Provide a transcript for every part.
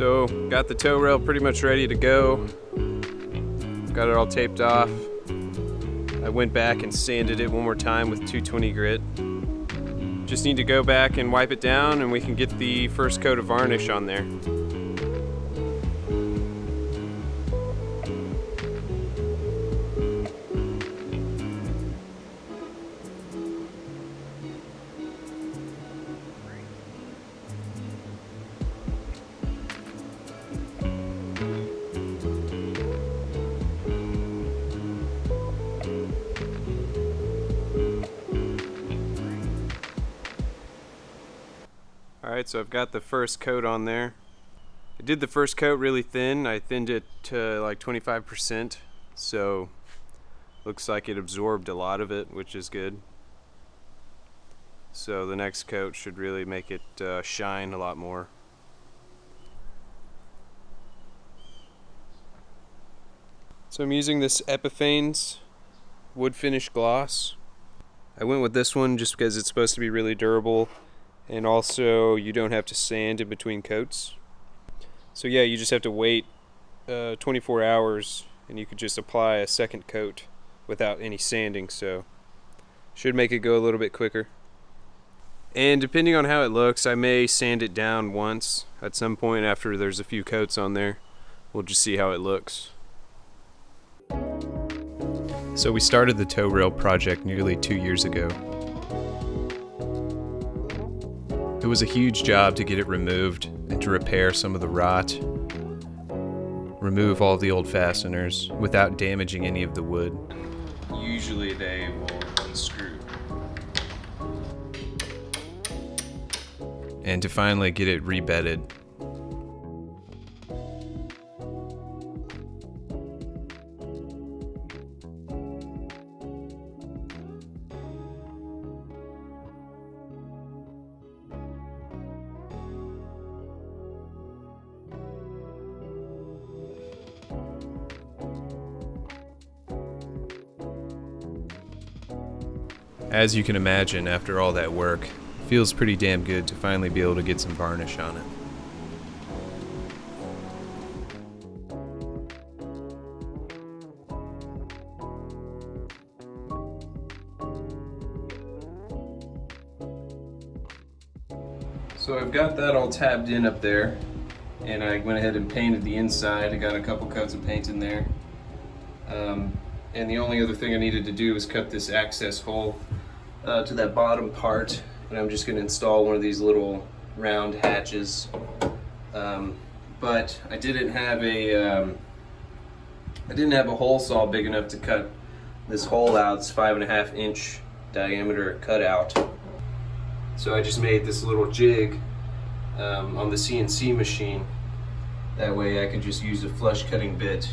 So got the tow rail pretty much ready to go. Got it all taped off. I went back and sanded it one more time with 220 grit. Just need to go back and wipe it down and we can get the first coat of varnish on there. Alright, so I've got the first coat on there. I did the first coat really thin. I thinned it to like 25%, so looks like it absorbed a lot of it, which is good. So the next coat should really make it shine a lot more. So I'm using this Epiphanes wood finish gloss. I went with this one just because it's supposed to be really durable. And also, you don't have to sand in between coats. So yeah, you just have to wait 24 hours and you could just apply a second coat without any sanding, so should make it go a little bit quicker. And depending on how it looks, I may sand it down once at some point after there's a few coats on there. We'll just see how it looks. So we started the tow rail project nearly 2 years ago. It was a huge job to get it removed and to repair some of the rot, remove all the old fasteners without damaging any of the wood. Usually they will unscrew. And to finally get it rebedded. As you can imagine, after all that work, it feels pretty damn good to finally be able to get some varnish on it. So I've got that all tabbed in up there, and I went ahead and painted the inside. I got a couple coats of paint in there. And the only other thing I needed to do was cut this access hole to that bottom part, and I'm just going to install one of these little round hatches. But I didn't have a hole saw big enough to cut this hole out. It's 5.5 inch diameter cutout. So I just made this little jig on the CNC machine. That way I could just use a flush cutting bit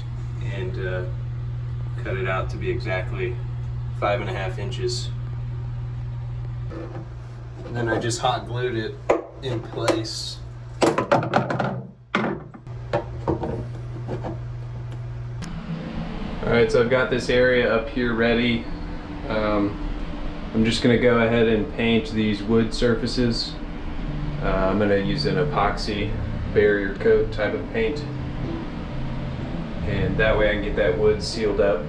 and cut it out to be exactly 5.5 inches. And then I just hot glued it in place. Alright, so I've got this area up here ready. I'm just going to go ahead and paint these wood surfaces. I'm going to use an epoxy barrier coat type of paint. And that way I can get that wood sealed up.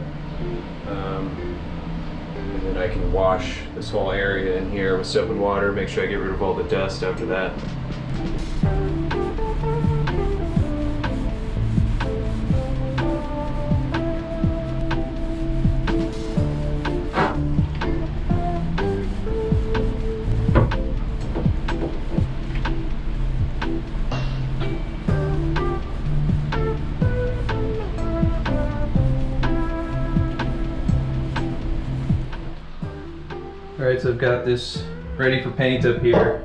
And then I can wash this whole area in here with soap and water, make sure I get rid of all the dust after that. Alright, so I've got this ready for paint up here.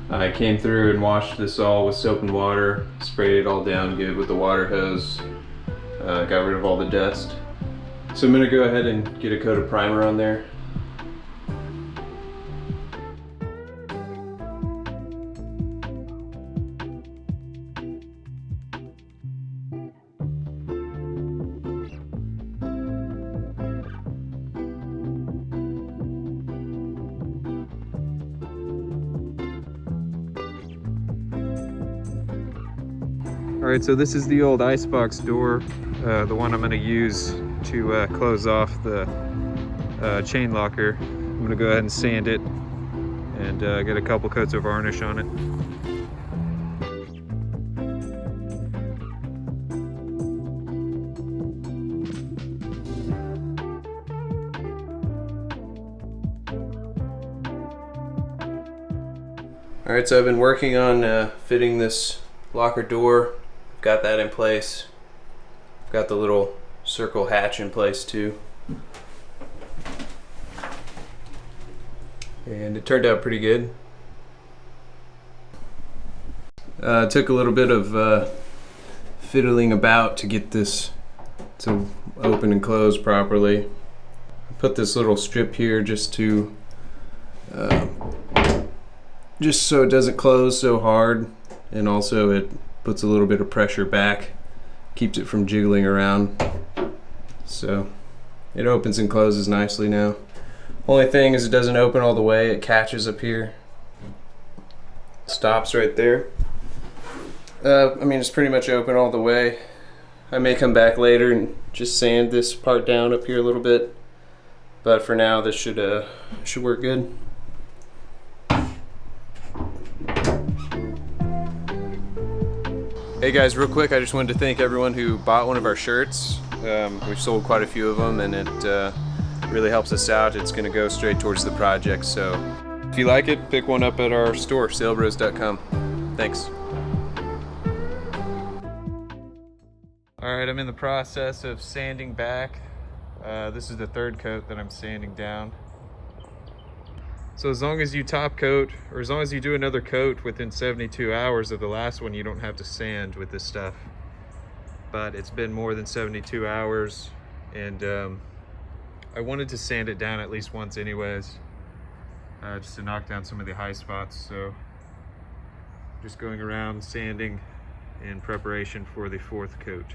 I came through and washed this all with soap and water, sprayed it all down good with the water hose, got rid of all the dust. So I'm going to go ahead and get a coat of primer on there. Alright, so this is the old icebox door, the one I'm going to use to close off the chain locker. I'm going to go ahead and sand it and get a couple coats of varnish on it. Alright, so I've been working on fitting this locker door. Got that in place. Got the little circle hatch in place too. And it turned out pretty good. It took a little bit of fiddling about to get this to open and close properly. I put this little strip here just to just so it doesn't close so hard, and also it puts a little bit of pressure back, keeps it from jiggling around. So it opens and closes nicely now. Only thing is it doesn't open all the way, it catches up here. Stops right there. I mean, it's pretty much open all the way. I may come back later and just sand this part down up here a little bit, but for now this should work good. Hey guys, real quick, I just wanted to thank everyone who bought one of our shirts. We've sold quite a few of them, and it really helps us out. It's going to go straight towards the project, so if you like it, pick one up at our store, SailBros.com. Thanks. Alright, I'm in the process of sanding back. This is the third coat that I'm sanding down. So as long as you top coat, or as long as you do another coat within 72 hours of the last one, you don't have to sand with this stuff. But it's been more than 72 hours, and I wanted to sand it down at least once anyways, just to knock down some of the high spots. So just going around sanding in preparation for the fourth coat.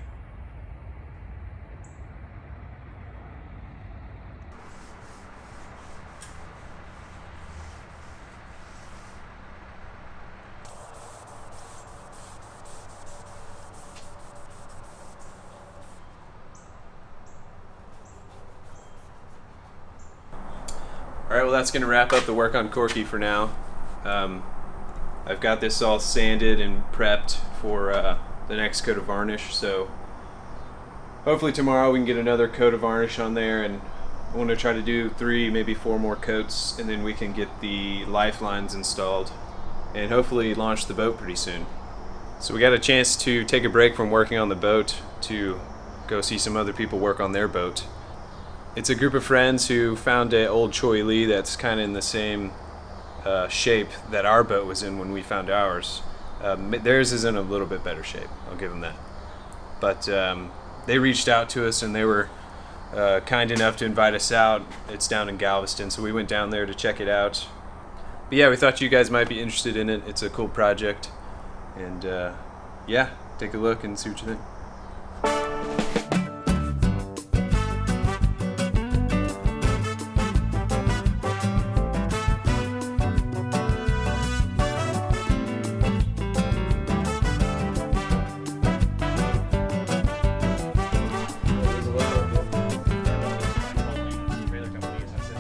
Alright, well that's going to wrap up the work on Corky for now. I've got this all sanded and prepped for the next coat of varnish, so hopefully tomorrow we can get another coat of varnish on there, and I want to try to do 3, maybe 4 more coats, and then we can get the lifelines installed and hopefully launch the boat pretty soon. So we got a chance to take a break from working on the boat to go see some other people work on their boat. It's a group of friends who found an old Cheoy Lee that's kind of in the same shape that our boat was in when we found ours. Theirs is in a little bit better shape, I'll give them that. But they reached out to us and they were kind enough to invite us out. It's down in Galveston, so we went down there to check it out. But yeah, we thought you guys might be interested in it. It's a cool project. And yeah, take a look and see what you think.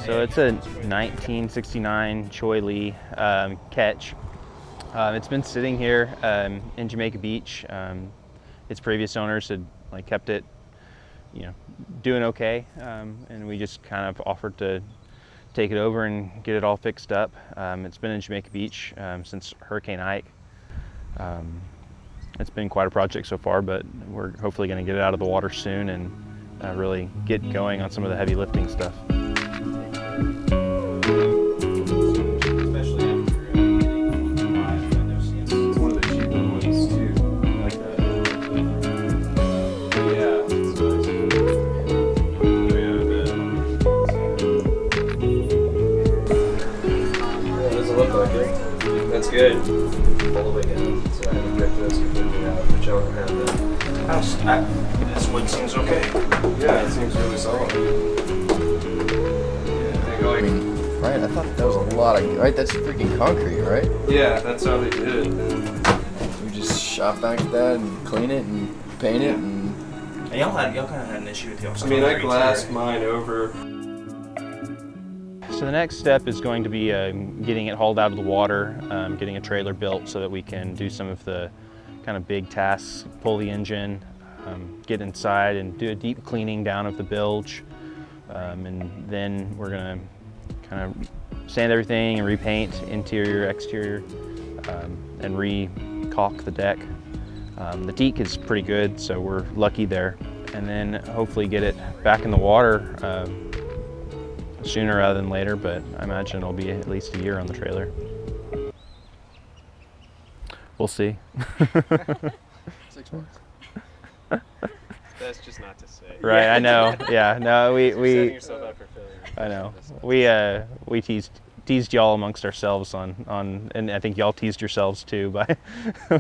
So it's a 1969 Cheoy Lee ketch. It's been sitting here in Jamaica Beach. Its previous owners had kept it, doing okay, and we just kind of offered to take it over and get it all fixed up. It's been in Jamaica Beach since Hurricane Ike. It's been quite a project so far, but we're hopefully going to get it out of the water soon and really get going on some of the heavy lifting stuff. That's good. All the way down. So I haven't ripped this completely out, but y'all can have that. This one seems okay. Yeah, it seems really solid. Yeah, right, I thought that was a lot of, right? That's freaking concrete, right? yeah, that's how they did it. We just shop vac that and clean it and paint it. And y'all kind of had an issue with y'all. I mean, I glassed mine over. So the next step is going to be getting it hauled out of the water, getting a trailer built so that we can do some of the kind of big tasks, pull the engine, get inside and do a deep cleaning down of the bilge. And then we're gonna kind of sand everything and repaint interior, exterior, and re-caulk the deck. The teak is pretty good, so we're lucky there. And then hopefully get it back in the water sooner rather than later, but I imagine it'll be at least a year on the trailer. We'll see. 6 months. That's just not to say. Right, I know. Yeah, no, You're setting yourself up for failure. I know. We teased y'all amongst ourselves on, and I think y'all teased yourselves too by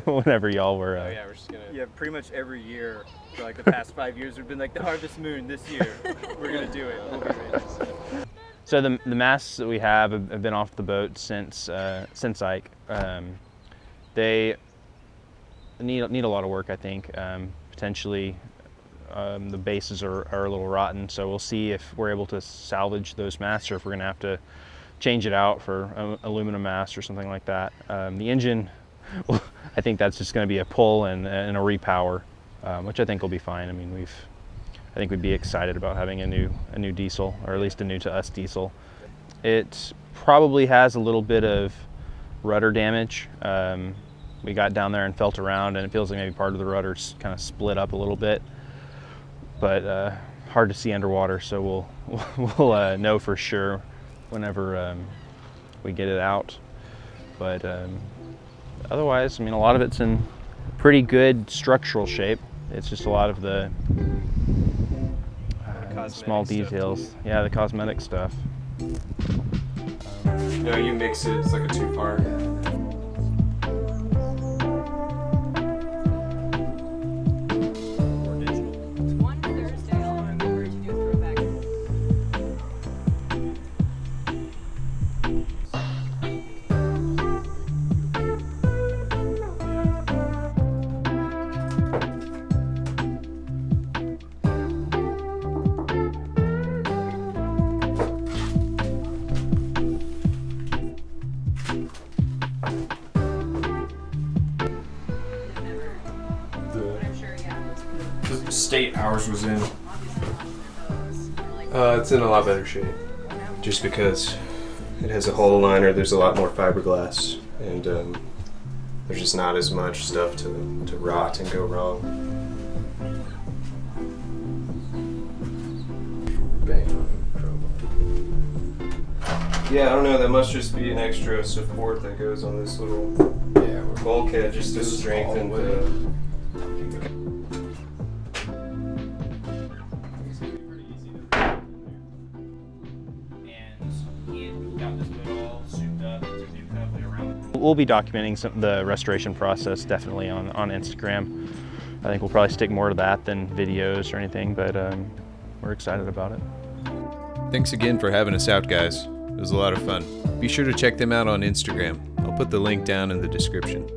whenever y'all were. Oh yeah, we're just gonna. Yeah, pretty much every year for like the past 5 years, we've been like the Harvest Moon this year. We're gonna do it. We'll be rich. So the masts that we have been off the boat since Ike. They need a lot of work, I think. Potentially, the bases are a little rotten, so we'll see if we're able to salvage those masts or if we're gonna have to change it out for aluminum mast or something like that. The engine, well, I think that's just going to be a pull and a repower, which I think will be fine. I mean, I think we'd be excited about having a new diesel, or at least a new to us diesel. It probably has a little bit of rudder damage. We got down there and felt around, and it feels like maybe part of the rudder's kind of split up a little bit, but hard to see underwater, so we'll know for sure whenever we get it out. But otherwise, I mean, a lot of it's in pretty good structural shape. It's just a lot of the small details. Yeah, the cosmetic stuff. No, you mix it. It's like a two-part. One Thursday, I'll remember to do throwback. I'm sure, yeah. The state ours was in. It's in a lot better shape. Just because it has a hull liner, there's a lot more fiberglass, and there's just not as much stuff to rot and go wrong. Yeah, I don't know. That must just be an extra support that goes on this little bulkhead just to strengthen the. We'll be documenting the restoration process definitely on Instagram. I think we'll probably stick more to that than videos or anything, but we're excited about it. Thanks again for having us out, guys. It was a lot of fun. Be sure to check them out on Instagram. I'll put the link down in the description.